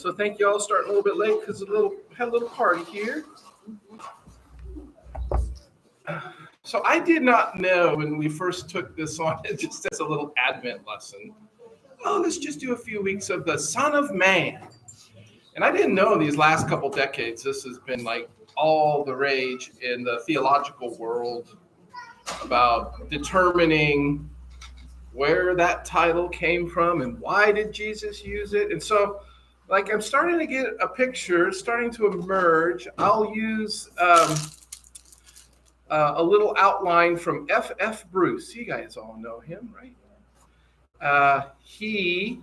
So thank you all. Starting a little bit late because had a little party here. So I did not know when we first took this on, just as a little Advent lesson. Oh, let's just do a few weeks of the Son of Man. And I didn't know these last couple decades, this has been like all the rage in the theological world about determining where that title came from and why did Jesus use it. And so, like, I'm starting to get a picture starting to emerge. I'll use a little outline from F.F. Bruce. You guys all know him, right? He,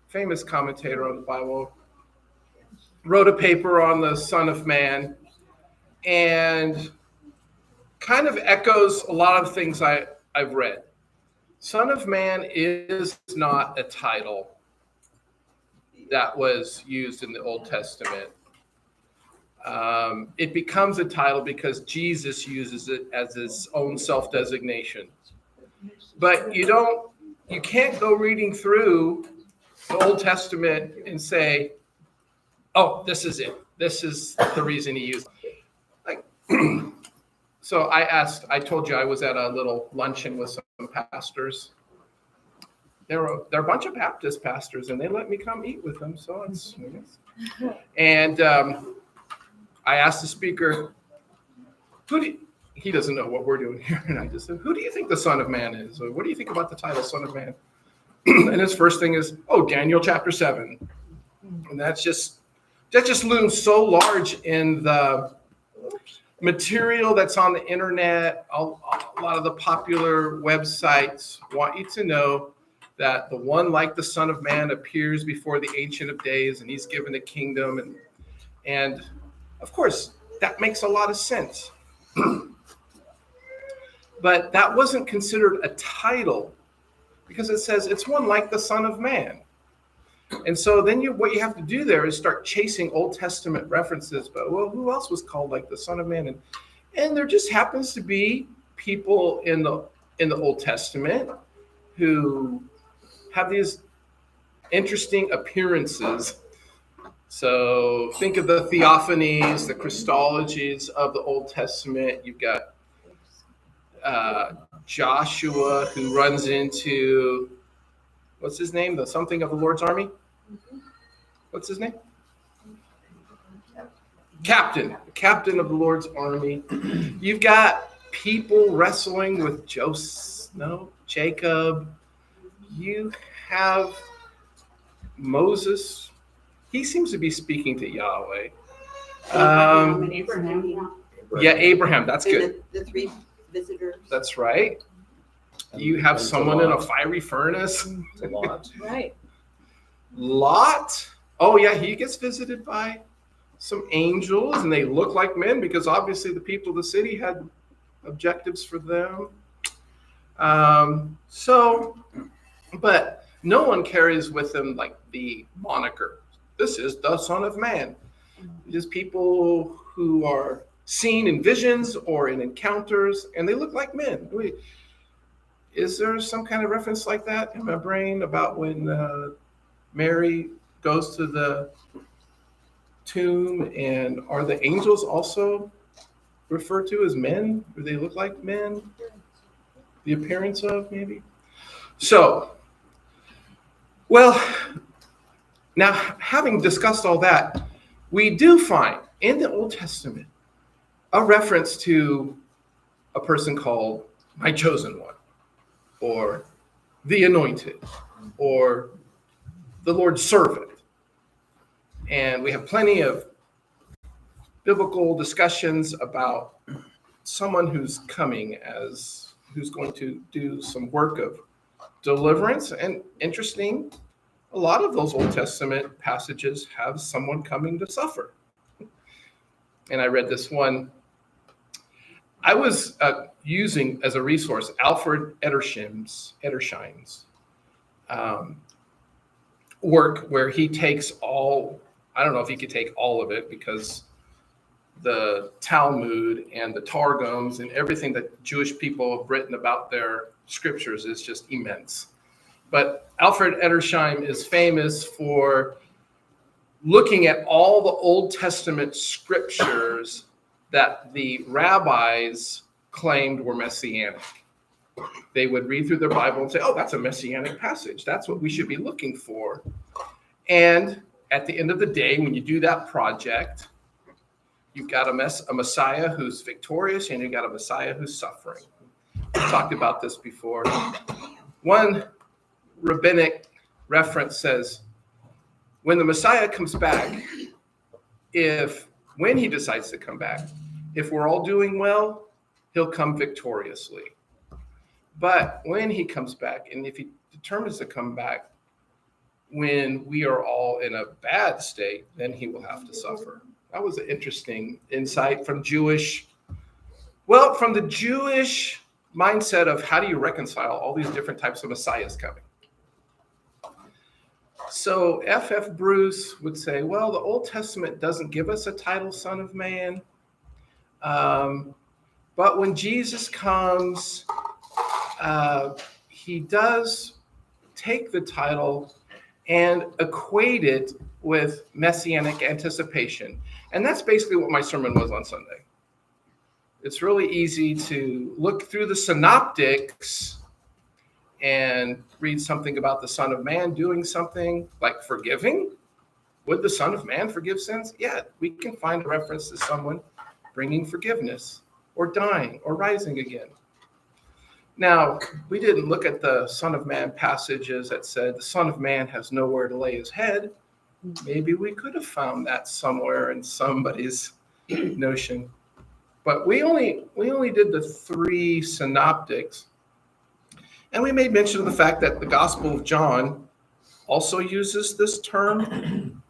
famous commentator on the Bible, wrote a paper on the Son of Man and kind of echoes a lot of things I've read. Son of Man is not a title that was used in the Old Testament. It becomes a title because Jesus uses it as his own self-designation. But you can't go reading through the Old Testament and say, oh, this is it. This is the reason he used it. Like, so I told you I was at a little luncheon with some pastors. They're a bunch of Baptist pastors, and they let me come eat with them. So it's, and I asked the speaker, he doesn't know what we're doing here. And I just said, who do you think the Son of Man is? Or what do you think about the title Son of Man? And his first thing is, Daniel chapter 7. And that just looms so large in the material that's on the internet. A lot of the popular websites want you to know that the one like the Son of Man appears before the Ancient of Days, and he's given a kingdom. And of course, that makes a lot of sense. But that wasn't considered a title because it says it's one like the Son of Man. And so then what you have to do there is start chasing Old Testament references. But, well, who else was called like the Son of Man? And there just happens to be people in the Old Testament who have these interesting appearances. So think of the theophanies, the Christologies of the Old Testament. You've got Joshua who runs into, what's his name? The something of the Lord's army? What's his name? Captain of the Lord's army. You've got people wrestling with Jacob. You have Moses. He seems to be speaking to Yahweh. Abraham. Yeah, Abraham. That's good. The three visitors. That's right. You have someone in a fiery furnace. Lot. Right. Lot. Oh, yeah, he gets visited by some angels, and they look like men because obviously the people of the city had objectives for them. But no one carries with them like the moniker. This is the Son of Man. Just people who are seen in visions or in encounters, and they look like men. Is there some kind of reference like that in my brain about when Mary goes to the tomb, and are the angels also referred to as men? Do they look like men? The appearance of, maybe? So, well, now having discussed all that, we do find in the Old Testament a reference to a person called my chosen one, or the anointed, or the Lord's servant. And we have plenty of biblical discussions about someone who's coming who's going to do some work of deliverance. And interesting, a lot of those Old Testament passages have someone coming to suffer. And I read this one. I was using as a resource Alfred Edersheim's work, where he takes I don't know if he could take all of it because the Talmud and the Targums and everything that Jewish people have written about their scriptures is just immense. But Alfred Edersheim is famous for looking at all the Old Testament scriptures that the rabbis claimed were messianic. They would read through their Bible and say, oh, that's a messianic passage. That's what we should be looking for. And at the end of the day, when you do that project, you've got a Messiah who's victorious, and you've got a Messiah who's suffering. We talked about this before. One rabbinic reference says, when the Messiah comes back, when he decides to come back, if we're all doing well, he'll come victoriously. But when he comes back, and if he determines to come back when we are all in a bad state, then he will have to suffer. That was an interesting insight from the Jewish mindset of how do you reconcile all these different types of messiahs coming. So F.F. Bruce would say, well, the Old Testament doesn't give us a title, Son of Man. But when Jesus comes, he does take the title and equate it with messianic anticipation. And that's basically what my sermon was on Sunday. It's really easy to look through the synoptics and read something about the Son of Man doing something like forgiving. Would the Son of Man forgive sins? Yeah, we can find a reference to someone bringing forgiveness or dying or rising again. Now, we didn't look at the Son of Man passages that said the Son of Man has nowhere to lay his head. Maybe we could have found that somewhere in somebody's notion. But we only did the 3 synoptics. And we made mention of the fact that the Gospel of John also uses this term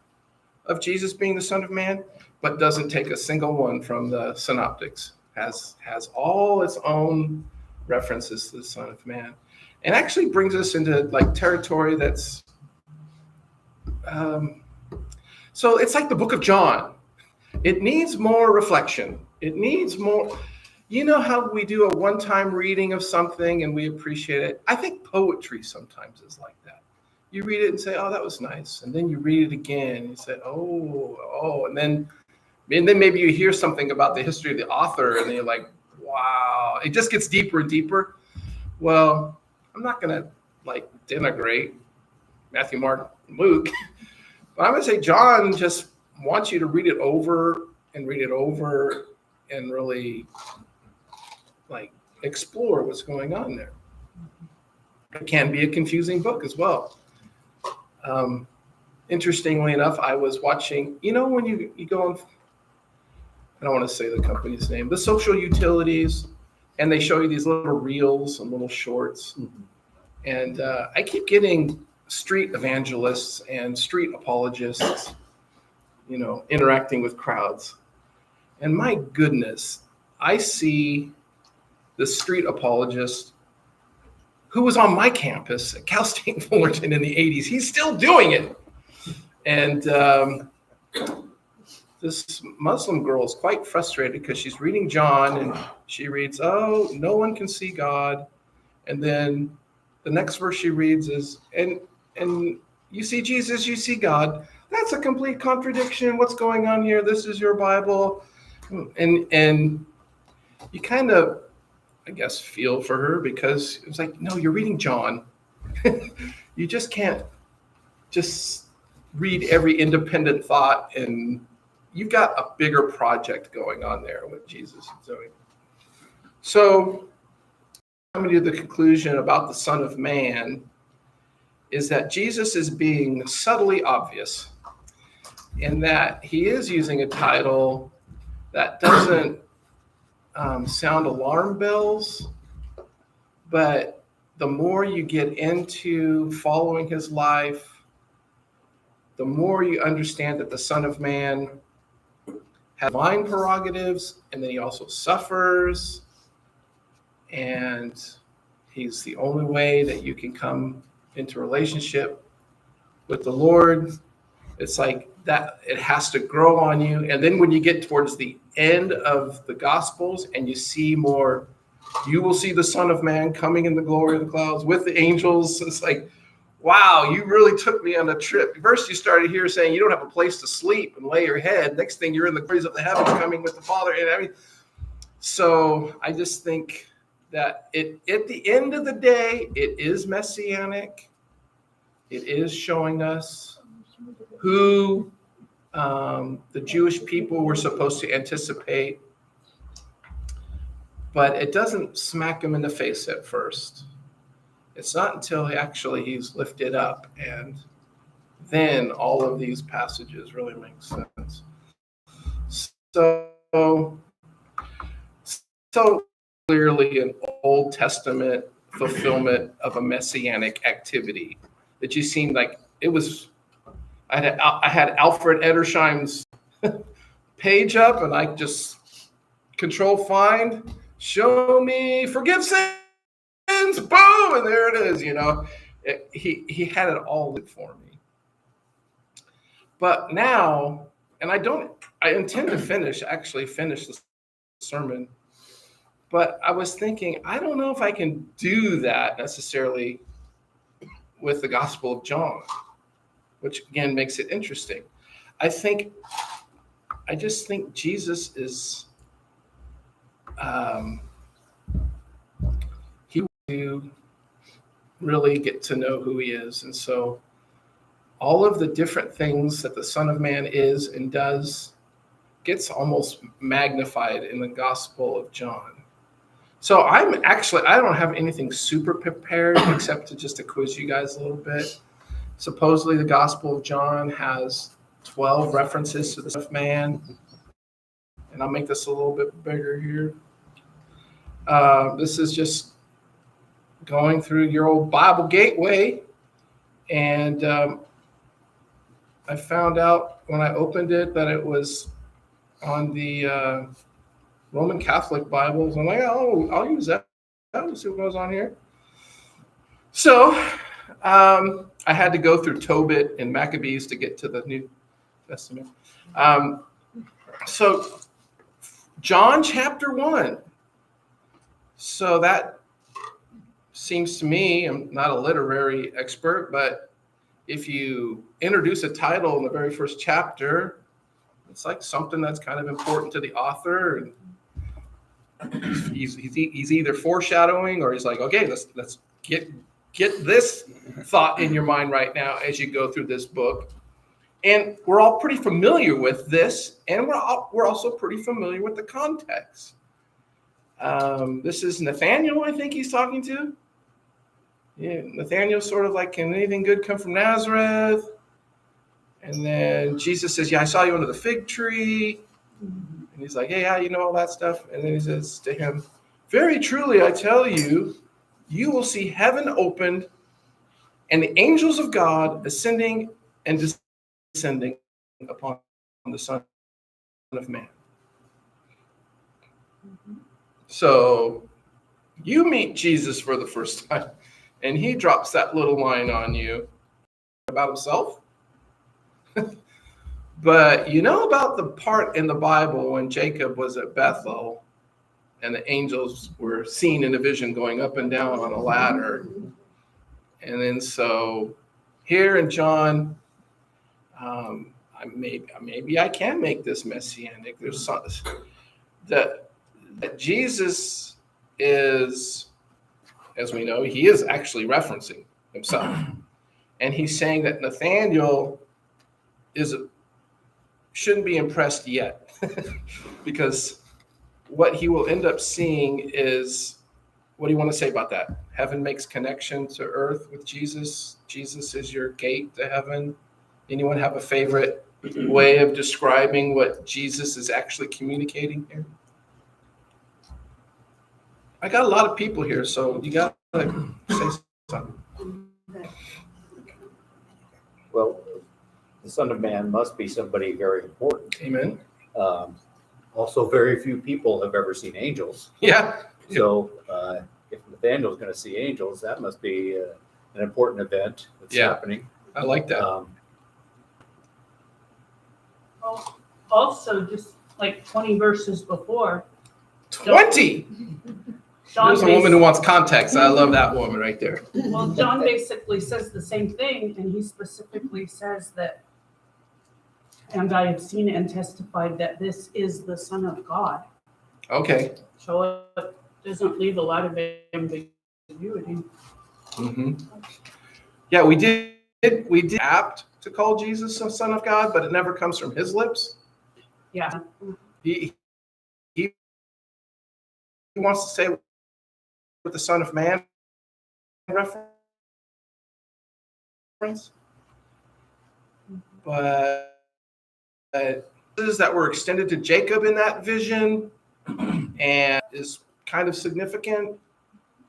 of Jesus being the Son of Man, but doesn't take a single one from the synoptics. Has all its own references to the Son of Man, and actually brings us into like territory that's so it's like the book of John. It needs more reflection. It needs more. You know how we do a one-time reading of something and we appreciate it? I think poetry sometimes is like that. You read it and say, oh, that was nice. And then you read it again and you say, oh, and then maybe you hear something about the history of the author and then you're like, wow, it just gets deeper and deeper. Well, I'm not going to like denigrate Matthew, Mark, Luke, but I'm going to say John just wants you to read it over and really like explore what's going on there. It can be a confusing book as well. Interestingly enough, I was watching, when you go on, I don't want to say the company's name, the social utilities, and they show you these little reels and little shorts. Mm-hmm. And I keep getting street evangelists and street apologists, interacting with crowds. And my goodness, I see the street apologist who was on my campus at Cal State Fullerton in the 80s. He's still doing it. And this Muslim girl is quite frustrated because she's reading John and she reads, oh, no one can see God. And then the next verse she reads is, and you see Jesus, you see God. That's a complete contradiction. What's going on here? This is your Bible. And you kind of, I guess, feel for her because it's like, no, you're reading John. You just can't just read every independent thought, and you've got a bigger project going on there with Jesus is doing. So coming to the conclusion about the Son of Man is that Jesus is being subtly obvious in that he is using a title that doesn't sound alarm bells, but the more you get into following his life, the more you understand that the Son of Man has divine prerogatives, and then he also suffers, and he's the only way that you can come into relationship with the Lord. It's like that, it has to grow on you. And then when you get towards the end of the Gospels and you see more, you will see the Son of Man coming in the glory of the clouds with the angels. It's like, wow, you really took me on a trip. First, you started here saying you don't have a place to sleep and lay your head. Next thing, you're in the glories of the heavens coming with the Father. And I mean, so I just think that at the end of the day, it is messianic. It is showing us who the Jewish people were supposed to anticipate. But it doesn't smack him in the face at first. It's not until he's lifted up, and then all of these passages really make sense. So clearly an Old Testament fulfillment of a messianic activity that you seemed like it was. I had Alfred Edersheim's page up, and I just control find, show me, forgive sins, boom, and there it is. He had it all for me. But now, and I intend to finish the sermon, but I was thinking, I don't know if I can do that necessarily with the Gospel of John, which again makes it interesting. I just think Jesus is, he will really get to know who he is. And so all of the different things that the Son of Man is and does gets almost magnified in the Gospel of John. So I don't have anything super prepared except to just to quiz you guys a little bit. Supposedly the Gospel of John has 12 references to the Son of Man. And I'll make this a little bit bigger here. This is just going through your old Bible Gateway. And I found out when I opened it that it was on the Roman Catholic Bibles. I'm like, oh, I'll use that. I'll see what goes on here. So I had to go through Tobit and Maccabees to get to the New Testament. So John chapter 1. So that seems to me, I'm not a literary expert, but if you introduce a title in the very first chapter, it's like something that's kind of important to the author. And he's either foreshadowing or he's like, okay, let's get this thought in your mind right now as you go through this book. And we're all pretty familiar with this, and we're also pretty familiar with the context. This is Nathaniel, I think he's talking to. Yeah, Nathaniel's sort of like, can anything good come from Nazareth? And then Jesus says, yeah, I saw you under the fig tree. And he's like, hey, how you know all that stuff? And then he says to him, very truly, I tell you, you will see heaven opened and the angels of God ascending and descending upon the Son of Man. So you meet Jesus for the first time, and he drops that little line on you about himself. But you know about the part in the Bible when Jacob was at Bethel and the angels were seen in a vision going up and down on a ladder. And then so here in John, maybe I can make this messianic. There's some, that Jesus is, as we know, he is actually referencing himself. And he's saying that Nathaniel shouldn't be impressed yet because what he will end up seeing is, what do you want to say about that? Heaven makes connection to earth with Jesus. Jesus is your gate to heaven. Anyone have a favorite way of describing what Jesus is actually communicating here? I got a lot of people here, so you got to say something. Well, the Son of Man must be somebody very important. Amen. Also, very few people have ever seen angels. Yeah. So if Nathaniel's going to see angels, that must be an important event that's happening. I like that. Also, just like 20 verses before. 20? John There's a woman who wants context. I love that woman right there. Well, John basically says the same thing, and he specifically says that, and I have seen and testified that this is the Son of God. Okay. So it doesn't leave a lot of ambiguity. Yeah, we did apt to call Jesus the Son of God, but it never comes from his lips. Yeah. He wants to say with the Son of Man reference, but that were extended to Jacob in that vision and is kind of significant.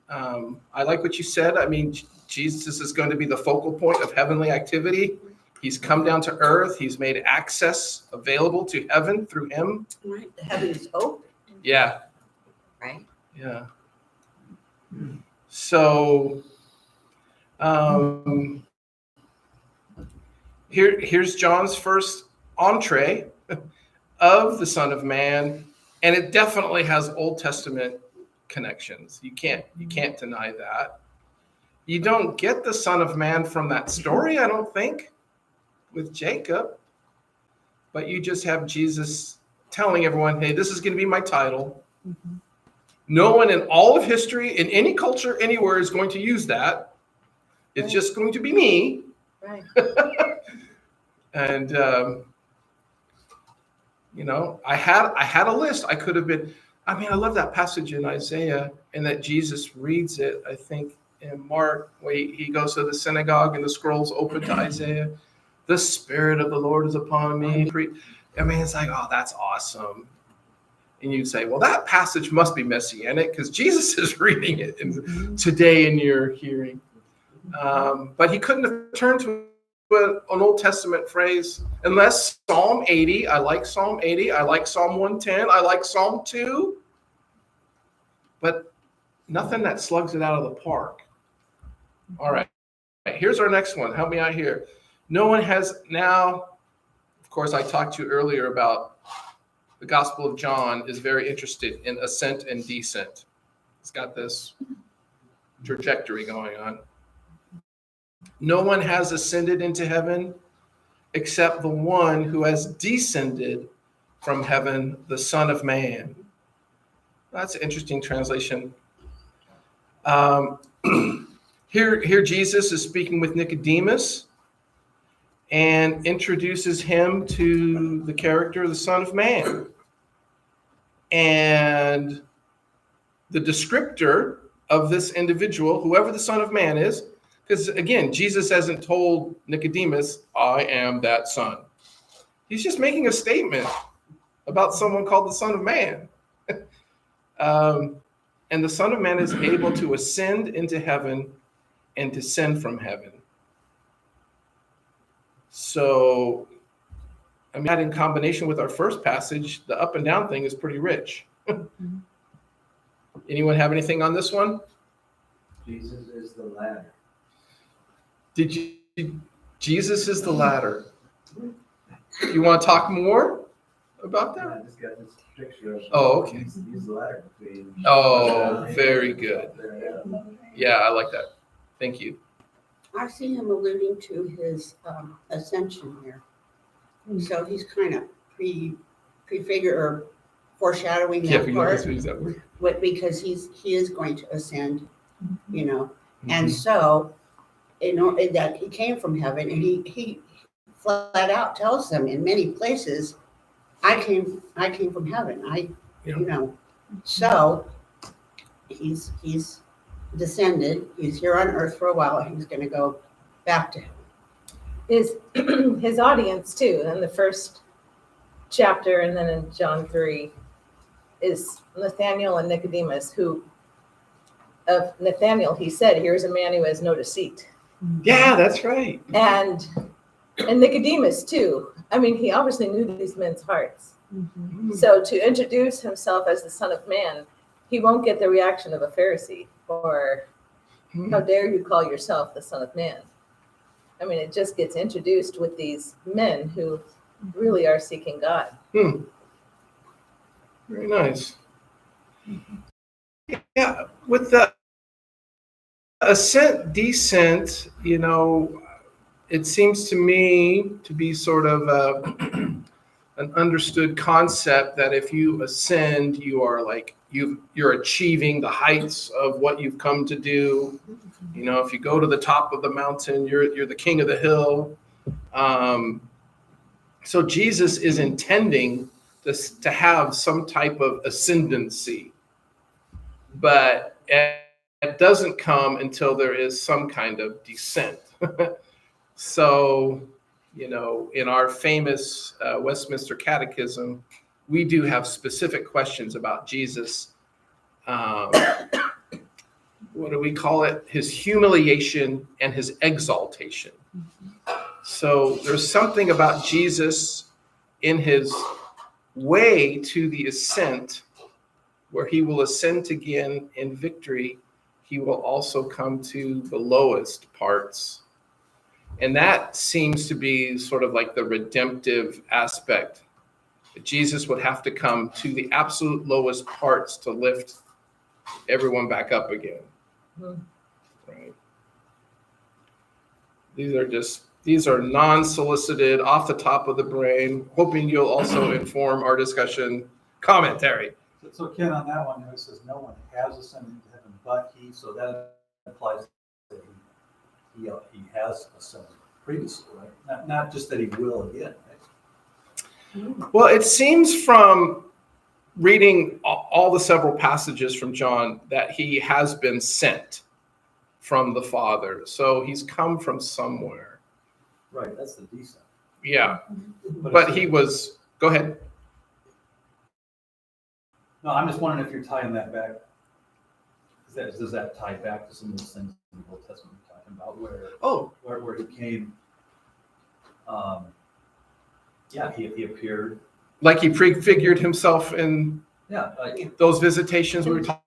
I like what you said. I mean, Jesus is going to be the focal point of heavenly activity. He's come down to earth. He's made access available to heaven through him. Right, the heavens open. Yeah. Right. Yeah. So here's John's first entree of the Son of Man, and it definitely has Old Testament connections. You can't deny that. You don't get the Son of Man from that story, I don't think, with Jacob, but you just have Jesus telling everyone, hey, this is going to be my title. No one in all of history, in any culture, anywhere, is going to use that. It's just going to be me. Right. And I had a list. I could have been. I mean, I love that passage in Isaiah, and that Jesus reads it. I think in Mark, where he goes to the synagogue and the scroll's open to Isaiah. The Spirit of the Lord is upon me. I mean, it's like, oh, that's awesome. And you'd say, well, that passage must be messianic because Jesus is reading it today in your hearing. But he couldn't have turned to an Old Testament phrase unless Psalm 80. I like Psalm 80. I like Psalm 110. I like Psalm 2. But nothing that slugs it out of the park. All right. Here's our next one. Help me out here. No one has now, of course, I talked to you earlier about the Gospel of John is very interested in ascent and descent. It's got this trajectory going on. No one has ascended into heaven except the one who has descended from heaven, the Son of Man. That's an interesting translation. Here Jesus is speaking with Nicodemus and introduces him to the character of the Son of Man. And the descriptor of this individual, whoever the Son of Man is, because again, Jesus hasn't told Nicodemus, I am that son. He's just making a statement about someone called the Son of Man. And the Son of Man is able to ascend into heaven and descend from heaven. So, I mean, that in combination with our first passage, the up and down thing is pretty rich. Anyone have anything on this one? Jesus is the ladder. Jesus is the ladder. You want to talk more about that? I just got this picture of. Oh, okay. He's the ladder between. Oh, very good. Yeah, I like that. Thank you. I see him alluding to his ascension here. So he's kind of prefigure or foreshadowing Yeah, that we part, use that word. because he is going to ascend, and so that he came from heaven, and he flat out tells them in many places, I came from heaven. So he's descended. He's here on earth for a while. He's going to go back to heaven. His audience too, in the first chapter and then in John 3 is Nathanael and Nicodemus, who of Nathanael he said, here's a man who has no deceit. Yeah, that's right. And Nicodemus too. I mean, he obviously knew these men's hearts. So to introduce himself as the Son of Man, he won't get the reaction of a Pharisee or how dare you call yourself the Son of Man. I mean, it just gets introduced with these men who really are seeking God. Very nice. Yeah, with the ascent descent, it seems to me to be sort of an understood concept that if you ascend, you are like you're achieving the heights of what you've come to do. If you go to the top of the mountain, you're the king of the hill. So Jesus is intending to have some type of ascendancy, but it doesn't come until there is some kind of descent. So, in our famous Westminster Catechism, we do have specific questions about Jesus. What do we call it? His humiliation and his exaltation. So there's something about Jesus in his way to the ascent, where he will ascend again in victory. He will also come to the lowest parts. And that seems to be sort of like the redemptive aspect. That Jesus would have to come to the absolute lowest parts to lift everyone back up again. Right. These are non-solicited, off the top of the brain, hoping you'll also inform our discussion commentary. So Ken, on that one, it says no one has ascended into heaven but he, so that implies that he has ascended previously, right? Not just that he will again, right? Well, it seems from reading all the several passages from John that he has been sent from the Father. So he's come from somewhere. Right, that's the descent. Yeah. But he was, go ahead. No, I'm just wondering if you're tying that back. Does that tie back to some of those things in the Old Testament we're talking about where he came? He appeared. Like he prefigured himself in those visitations we were talking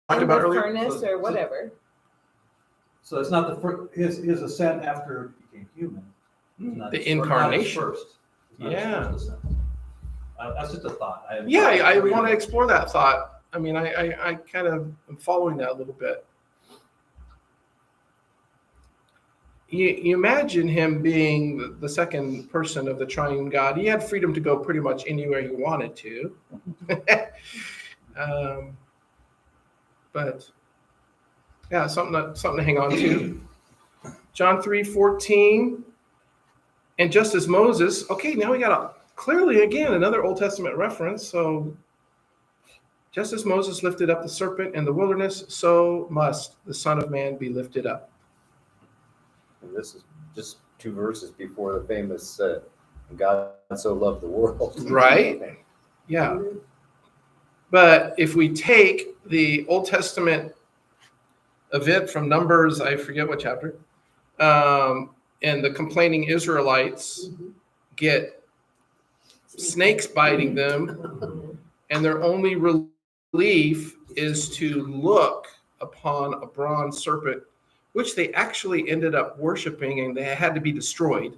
about earlier. Furnace or whatever. So it's not his ascent after he became human. The incarnation. First. That's just a thought. I want to explore that thought. I mean, I kind of am following that a little bit. You imagine him being the second person of the triune God. He had freedom to go pretty much anywhere he wanted to. But yeah, something to hang on to. John 3:14. And just as Moses, okay, now we got clearly again another Old Testament reference. So just as Moses lifted up the serpent in the wilderness, so must the Son of Man be lifted up. And this is just 2 verses before the famous God so loved the world. Right? Yeah. But if we take the Old Testament event from Numbers, I forget what chapter, and the complaining Israelites get snakes biting them, and their only relief is to look upon a bronze serpent, which they actually ended up worshiping, and they had to be destroyed.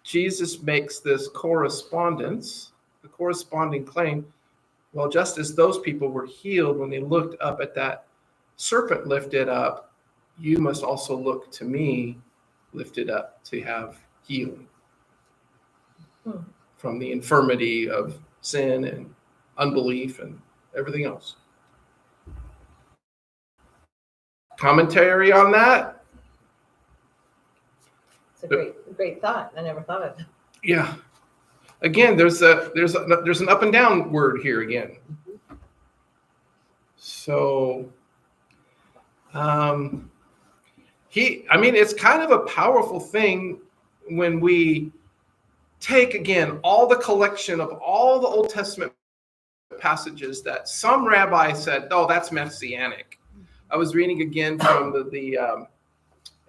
Jesus makes this corresponding claim. Well, just as those people were healed when they looked up at that serpent lifted up, you must also look to me lifted up to have healing from the infirmity of sin and unbelief and everything else. Commentary on that? It's a great thought. I never thought of it. Yeah. Again, there's an up and down word here again. So, it's kind of a powerful thing when we take again all the collection of all the Old Testament passages that some rabbi said, "Oh, that's messianic." I was reading again from the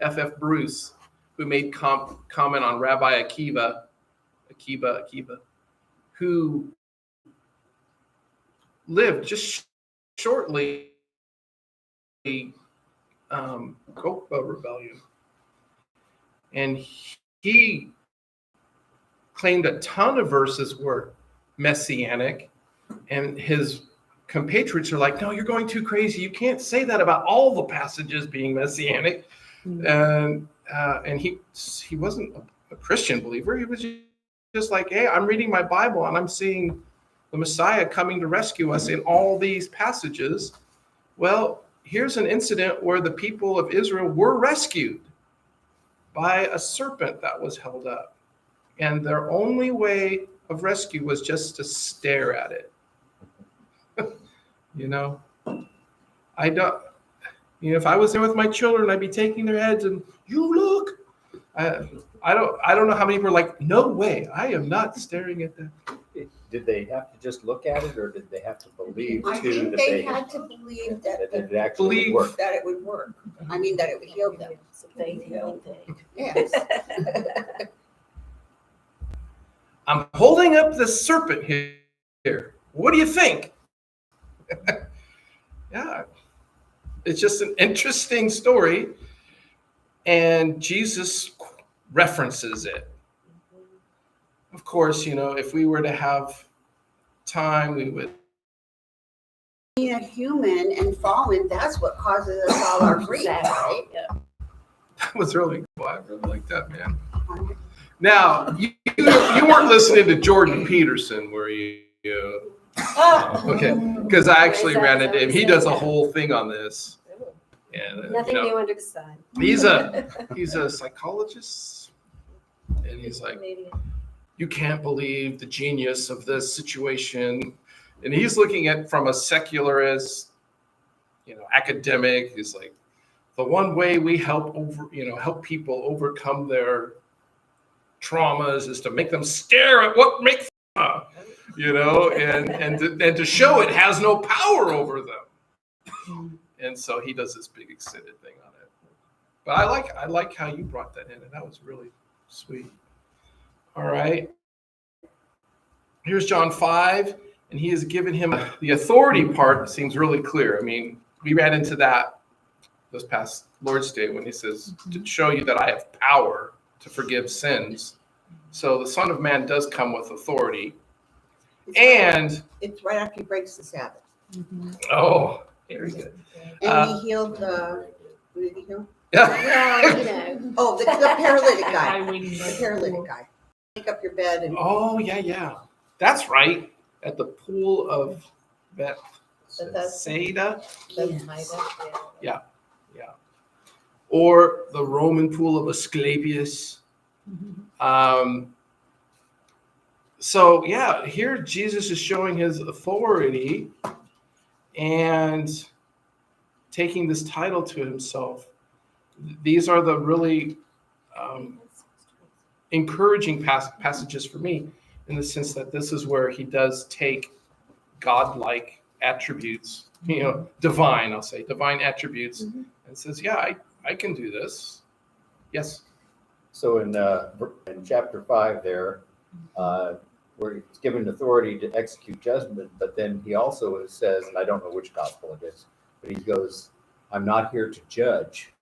F.F. Bruce, who made comment on Rabbi Akiva, who lived just shortly Kokhba rebellion, and he claimed a ton of verses were messianic, and his compatriots are like, no, you're going too crazy. You can't say that about all the passages being messianic. And he wasn't a Christian believer. He was just like, hey, I'm reading my Bible and I'm seeing the Messiah coming to rescue us in all these passages. Well, here's an incident where the people of Israel were rescued by a serpent that was held up. And their only way of rescue was just to stare at it. I don't, if I was there with my children, I'd be taking their heads and you look. I don't know how many people are like, no way, I am not staring at that. Did they have to just look at it, or did they have to believe I too think that they had to believe that it actually would work? that it would work. I mean, that it would heal them. Yes. I'm holding up this serpent here. What do you think? Yeah, it's just an interesting story. And Jesus references it. Of course, if we were to have time, we would. Being a human and fallen, that's what causes us all our grief, right? That was really cool. I really like that, man. Now, you weren't listening to Jordan Peterson, were you? Okay, because I actually ran into him. He does a whole thing on this. And Nothing new under the sun. he's a psychologist, and he's like, you can't believe the genius of this situation. And he's looking at from a secularist, academic. He's like, the one way we help people overcome their traumas is to make them stare at what makes them, and to show it has no power over them. And so he does this big extended thing on it. But I like how you brought that in, and that was really sweet. All right. Here's John 5, and he has given him the authority part. Seems really clear. I mean, we ran into that this past Lord's Day when he says, to show you that I have power to forgive sins. So the Son of Man does come with authority. And It's right after he breaks the Sabbath. oh, very good. And he healed who did he heal? Yeah. Well, Oh, the paralytic guy. Guy waiting by The the paralytic pool. guy. Take up your bed and Oh, yeah. That's right. At the pool of Bethsaida, Yes. or the Roman pool of Asclepius. So yeah, here Jesus is showing his authority and taking this title to himself. These are the really encouraging passages for me, in the sense that this is where he does take godlike attributes, divine attributes, and says, yeah, I can do this. Yes. So in chapter 5 there, where he's given authority to execute judgment, but then he also says, and I don't know which gospel it is, but he goes, I'm not here to judge.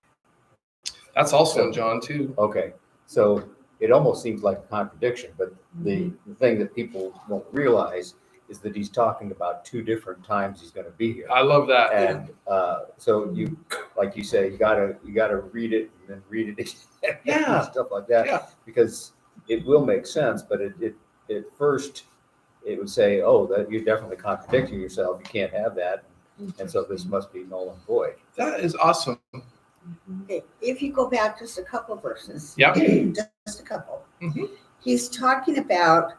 That's also in John too. Okay, so it almost seems like a contradiction, but the thing that people won't realize is that he's talking about two different times he's going to be here. I love that. And so you, like you say, you gotta read it and then read it again, Yeah. and stuff like that, Yeah. because it will make sense. But at first, it would say, "Oh, that you're definitely contradicting yourself. You can't have that," and so this must be null and void. That is awesome. Okay, if you go back just a couple verses. Yep. Just a couple. Mhm. He's talking about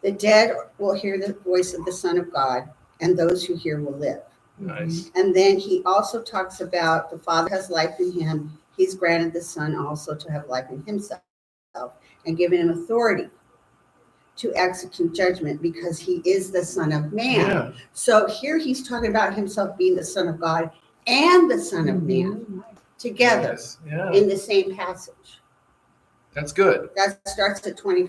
the dead will hear the voice of the Son of God, and those who hear will live. Nice. And then he also talks about the Father has life in him. He's granted the Son also to have life in himself and given him authority to execute judgment because he is the Son of Man. Yeah. So here he's talking about himself being the Son of God and the Son of Man together Yes. Yeah. in the same passage. That's good. That starts at 20